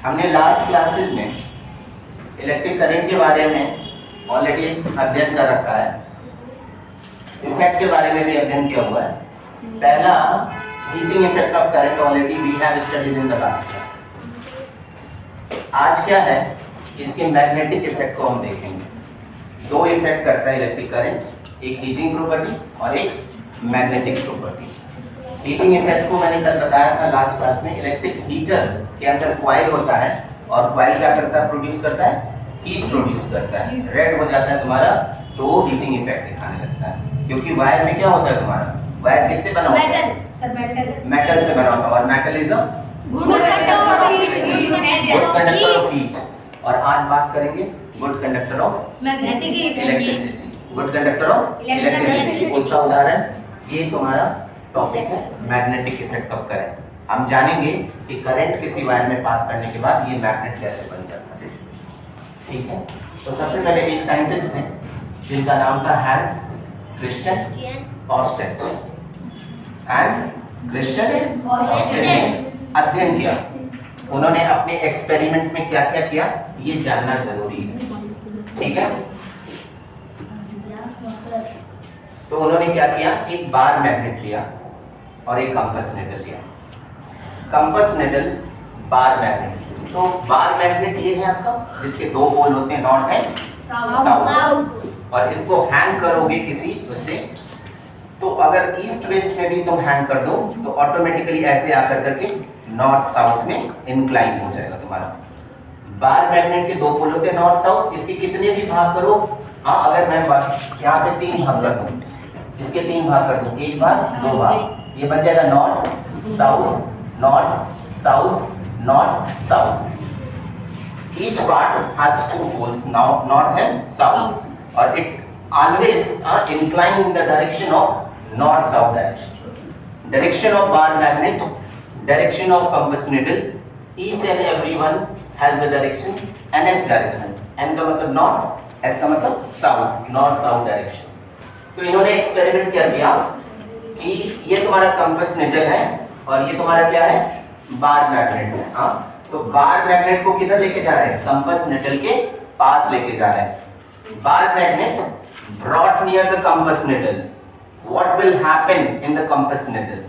हमने last classes में electric current के बारे में ऑलरेडी अध्ययन कर रखा है, इफेक्ट के बारे में भी अध्ययन किया हुआ है। पहला heating effect of current already we have studied in the last class. आज क्या है, इसके मैग्नेटिक इफेक्ट को हम देखेंगे। दो इफेक्ट करता है इलेक्ट्रिक करंट, एक हीटिंग प्रॉपर्टी और एक मैग्नेटिक प्रॉपर्टी। हीटिंग इफेक्ट को मैंने कल बताया था लास्ट क्लास में। इलेक्ट्रिक हीटर के अंदर कॉइल होता है और कॉइल क्या करता है, प्रोड्यूस करता है, हीट प्रोड्यूस करता है। रेड हो जाता है तुम्हारा तो हीटिंग इफेक्ट दिखाने लगता है, क्योंकि वायर में क्या होता है तुम्हारा, वायर किससे बना होता है, मेटल से बना होता है। और metal is a good conductor of heat. और आज बात करेंगे good conductor of electricity, good conductor of electricity. उसका उदाहरण ये तुम्हारा टॉपिक है, मैग्नेटिक इफेक्ट ऑफ करंट। हम जानेंगे कि करंट किसी वायर में पास करने के बाद ये मैग्नेट कैसे बन जाता है। ठीक है, तो सबसे पहले एक साइंटिस्ट थे जिनका नाम था hence Christian Oersted. Hence Christian Oersted ने अध्ययन किया। उन्होंने अपने एक्सपेरिमेंट में क्या क्या किया ये जानना जरूरी है। ठीक है, तो उन्होंने क्या किया, एक बार मैग्नेट लिया और एक कंपास निडल लिया। Compass needle, bar magnet. तो बार मैग्नेट ये है आपका, जिसके दो पोल होते हैं, नॉर्थ एंड साउथ। और इसको हैंग करोगे किसी उससे, तो अगर ईस्ट वेस्ट में भी तुम हैंग कर दो तो ऑटोमेटिकली ऐसे आकर करके नॉर्थ साउथ में इंक्लाइन हो जाएगा तुम्हारा। बार मैग्नेट के दो पोल होते हैं नॉर्थ साउथ। इसके कितने भी भाग करो, हाँ, अगर मैं यहाँ पे 3 भाग कर दूं, इसके 3 भाग कर दूं, 1 भाग 2 भाग, ये बन जाएगा north south, north south, north south. Each part has 2 poles, north and south, और it always incline in the direction of north south direction. Direction of bar magnet, direction of compass needle, each and every one has the direction NS direction. N का मतलब north, S का मतलब south, north south direction. तो इन्होंने experiment क्या किया कि ये तुम्हारा कंपास निडल है और ये तुम्हारा क्या है, बार मैग्नेट है। हाँ, तो बार मैग्नेट को किधर लेके जा रहे हैं, कंपास निडल के पास लेके जा रहे हैं। Bar magnet brought near the compass needle, what will happen in the compass needle?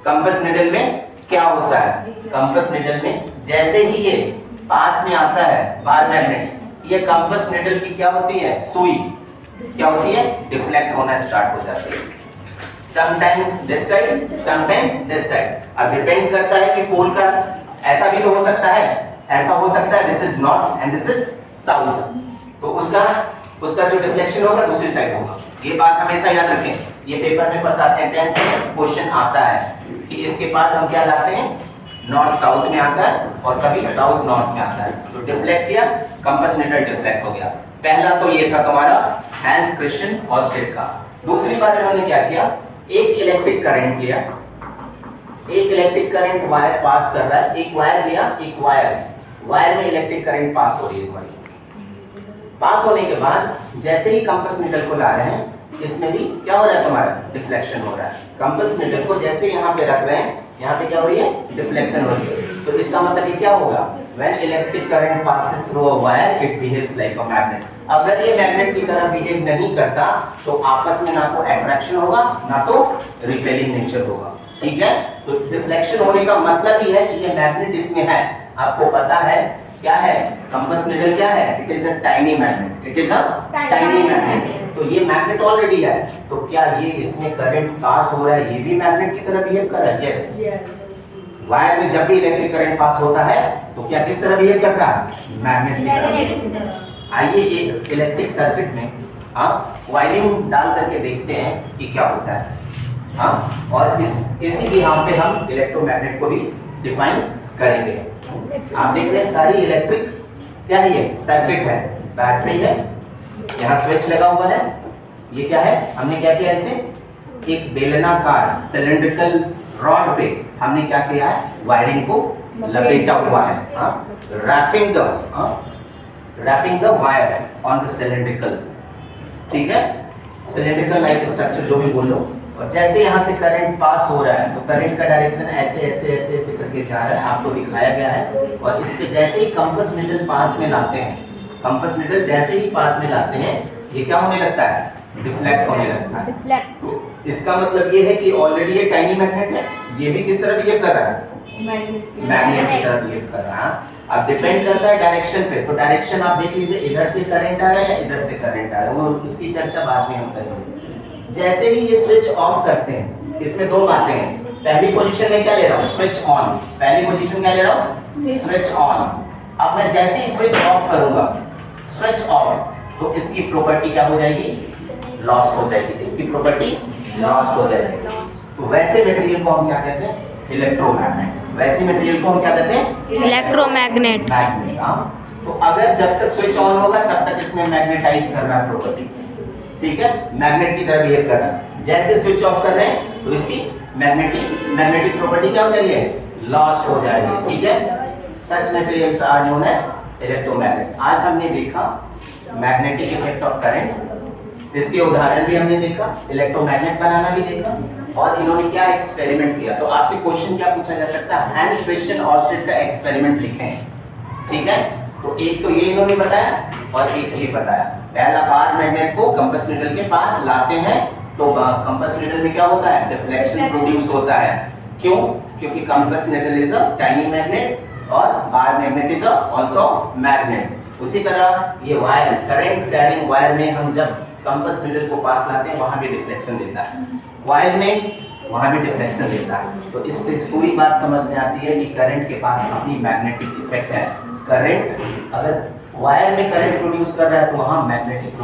compass needle में क्या होता है, compass needle में जैसे ही ये पास में आता है बार मैग्नेट, ये compass needle की क्या होती है, सुई क्या होती है, डिफ्लेक्ट होना स्टार्ट हो जाती है। sometimes this side, sometimes this side। अब डिपेंड करता है कि पोल का, ऐसा भी तो हो सकता है, ऐसा हो सकता है, this is north and this is south, तो उसका जो डिफ्लेक्शन होगा दूसरी साइड होगा। ये बात हमेशा याद रखें, ये पेपर में फंसाते हैं, 10th में क्वेश्चन आता है कि इसके पास हम क्या लाते हैं, नॉर्थ साउथ में आता है और कभी साउथ नॉर्थ में आता है। तो डिफ्लेक्ट किया, कंपास निडल डिफ्लेक्ट हो गया। पहला तो ये था तुम्हारा हैंस क्रिस्टियन ऑस्टेट का। दूसरी बार इन्होंने क्या किया, एक इलेक्ट्रिक करंट लिया, एक इलेक्ट्रिक करंट वायर पास कर रहा है, एक वायर लिया, एक वायर में इलेक्ट्रिक करंट पास हो रही है तुम्हारी। पास होने के बाद जैसे ही कंपास निडल को ला रहे हैं, इसमें भी क्या हो रहा है, तुम्हारा डिफ्लेक्शन हो रहा है। कंपास निडल को जैसे यहाँ पे रख रहे हैं, यहाँ पे क्या हो रही है, डिफ्लेक्शन हो रही है। तो इसका मतलब ये क्या होगा, when electric current passes through a wire it behaves like a magnet. अगर ये मैग्नेट की तरह बिहेव नहीं करता तो आपस में ना तो अट्रैक्शन होगा ना तो रिपेलिंग नेचर होगा। ठीक है, तो डिफ्लेक्शन होने का मतलब ही है कि ये मैग्नेट इसमें है। आपको पता है क्या है, कंपास निडल क्या है, it is a tiny magnet, it is a tiny magnet. तो ये मैग्नेट ऑलरेडी है, तो क्या ये इसमें करंट पास हो रहा है, ये भी मैग्नेट की तरह बिहेव कर रहा है? यस। वायर में जब भी इलेक्ट्रिक करंट पास होता है तो क्या किस तरह बिहेव करता है, मैग्नेट की तरह। आइए एक इलेक्ट्रिक सर्किट में वायरिंग डाल करके देखते हैं कि क्या होता है। हाँ, और इसी यहाँ पे हम इलेक्ट्रोमैग्नेट को भी डिफाइन करेंगे। आप देख रहे हैं सारी इलेक्ट्रिक क्या है, ये सर्किट है, बैटरी है, यहाँ स्विच लगा हुआ है। ये क्या है, हमने क्या किया, इसे एक बेलनाकार सिलेंड्रिकल रॉड पे हमने क्या किया है, वायरिंग को लपेटा हुआ है। Wrapping the wire on the cylindrical. ठीक है, सिलेंड्रिकल लाइक स्ट्रक्चर जो भी बोलो, और जैसे यहाँ से करंट पास हो रहा है तो करंट का डायरेक्शन ऐसे ऐसे ऐसे ऐसे करके जा रहा है, आपको दिखाया गया है। और इस पे जैसे ही कंपास निडल पास में लाते हैं, कंपास निडल जैसे ही पास में लाते हैं, ये क्या होने लगता है? डिफ्लेक्ट होने लगता है। तो इसका मतलब ये है कि ऑलरेडी ये टाइनी मैग्नेट है, ये भी किस तरह बिहेव कर रहा है? मैग्नेट की तरह बिहेव कर रहा है। अब डिपेंड करता है डायरेक्शन पे, तो डायरेक्शन आप देख लीजिए, इधर से करंट आ रहा है या इधर से करंट आ रहा है, वो उसकी चर्चा बाद में हम करेंगे। जैसे ही ये स्विच ऑफ करते हैं, इसमें दो बातें हैं। पहली पोजीशन में क्या ले रहा हूँ? Switch on. पहली पोजीशन क्या ले रहा हूँ? Switch on. अब मैं जैसे ही स्विच ऑफ करूंगा, स्विच ऑफ, तो इसकी प्रॉपर्टी क्या हो जाएगी? लॉस्ट हो जाएगी। इसकी प्रॉपर्टी लॉस्ट हो जाएगी। तो वैसे मटेरियल को हम क्या कहते हैं? इलेक्ट्रोमैग्नेट। वैसी मटेरियल को हम क्या कहते हैं? इलेक्ट्रोमैग्नेट। मैग्नेट। तो अगर जब तक स्विच ऑन होगा तब तक इसमें मैग्नेटाइज कर रहा है प्रॉपर्टी, ठीक है, मैग्नेट की तरह बिहेव कर रहा है। जैसे स्विच ऑफ कर रहे हैं तो इसकी मैग्नेटिक प्रॉपर्टी क्या हो जाएगी? लॉस्ट हो जाएगी, ठीक है। Such materials are known as electromagnet. आज हमने देखा मैग्नेटिक इफेक्ट ऑफ करंट, इसके उदाहरण भी हमने देखा, इलेक्ट्रोमैग्नेट बनाना भी देखा, और इन्होंने क्या एक्सपेरिमेंट किया। तो आपसे क्वेश्चन क्या पूछा जा सकता है? हैंस क्रिश्चियन ऑर्स्टेड का एक्सपेरिमेंट लिखें, ठीक है। तो एक तो ये इन्होंने बताया और एक ये बताया। पहला, बार मैग्नेट को कंपास निडल के पास लाते हैं तो कंपास निडल में क्या होता है? डिफ्लेक्शन प्रोड्यूस होता है। क्यों? क्योंकि compass needle is a tiny magnet और bar magnet is also magnet. उसी तरह ये वायर, करंट कैरिंग वायर में हम जब कंपास निडल को पास लाते हैं वहां भी डिफ्लेक्शन देता है, वायर में वहां भी डिफ्लेक्शन देता है। तो इससे पूरी बात समझ में आती है कि करंट के पास अपनी मैग्नेटिक इफेक्ट है। करंट अगर वायर में करंट प्रोड्यूस कर रहा है तो वहां मैग्नेटिक